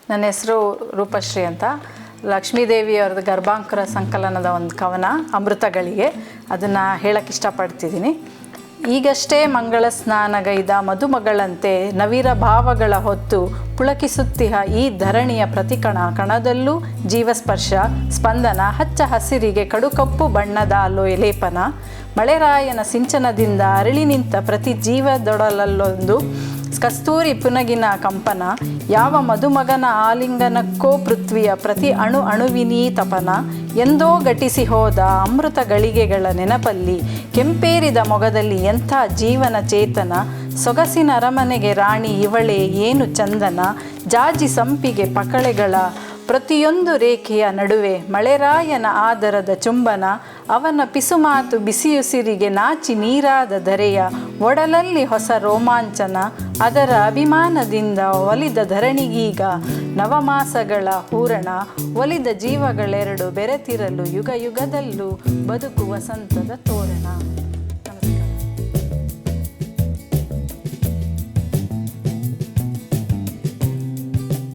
ನನ್ನ ಹೆಸರು ರೂಪಶ್ರೀ ಅಂತ. ಲಕ್ಷ್ಮೀದೇವಿಯವ್ರದ್ದು ಗರ್ಭಾಂಕುರ ಸಂಕಲನದ ಒಂದು ಕವನ ಅಮೃತಗಳಿಗೆ, ಅದನ್ನು ಹೇಳಕ್ಕೆ ಇಷ್ಟಪಡ್ತಿದ್ದೀನಿ. ಈಗಷ್ಟೇ ಮಂಗಳ ಸ್ನಾನಗೈದ ಮಧುಮಗಳಂತೆ ನವಿರ ಭಾವಗಳ ಹೊತ್ತು ಪುಳಕಿಸುತ್ತಿಹ ಈ ಧರಣಿಯ ಪ್ರತಿಕಣ ಕಣದಲ್ಲೂ ಜೀವಸ್ಪರ್ಶ ಸ್ಪಂದನ, ಹಚ್ಚ ಹಸಿರಿಗೆ ಕಡುಕಪ್ಪು ಬಣ್ಣದ ಲೇಪನ, ಮಳೆರಾಯನ ಸಿಂಚನದಿಂದ ಅರಳಿ ನಿಂತ ಪ್ರತಿ ಜೀವದೊಡಲಲ್ಲೊಂದು ಕಸ್ತೂರಿ ಪುನಗಿನ ಕಂಪನ, ಯಾವ ಮಧುಮಗನ ಆಲಿಂಗನಕ್ಕೋ ಪೃಥ್ವಿಯ ಪ್ರತಿ ಅಣುವಿನೀ ತಪನ, ಎಂದೋ ಘಟಿಸಿ ಹೋದ ಅಮೃತ ಗಳಿಗೆಗಳ ನೆನಪಲ್ಲಿ ಕೆಂಪೇರಿದ ಮೊಗದಲ್ಲಿ ಎಂಥ ಜೀವನ ಚೇತನ, ಸೊಗಸಿನ ಅರಮನೆಗೆ ರಾಣಿ ಇವಳೇ ಏನು ಚಂದನ, ಜಾಜಿ ಸಂಪಿಗೆ ಪಕಳೆಗಳ ಪ್ರತಿಯೊಂದು ರೇಖೆಯ ನಡುವೆ ಮಳೆರಾಯನ ಆದರದ ಚುಂಬನ, ಅವನ ಪಿಸುಮಾತು ಬಿಸಿಯುಸಿರಿಗೆ ನಾಚಿ ನೀರಾದ ಧರೆಯ ಒಡಲಲ್ಲಿ ಹೊಸ ರೋಮಾಂಚನ, ಅದರ ಅಭಿಮಾನದಿಂದ ಒಲಿದ ಧರಣಿಗೀಗ ನವಮಾಸಗಳ ಹೂರಣ, ಒಲಿದ ಜೀವಗಳೆರಡು ಬೆರೆತಿರಲು ಯುಗ ಯುಗದಲ್ಲೂ ಬದುಕು ವಸಂತದ ತೋರಣ.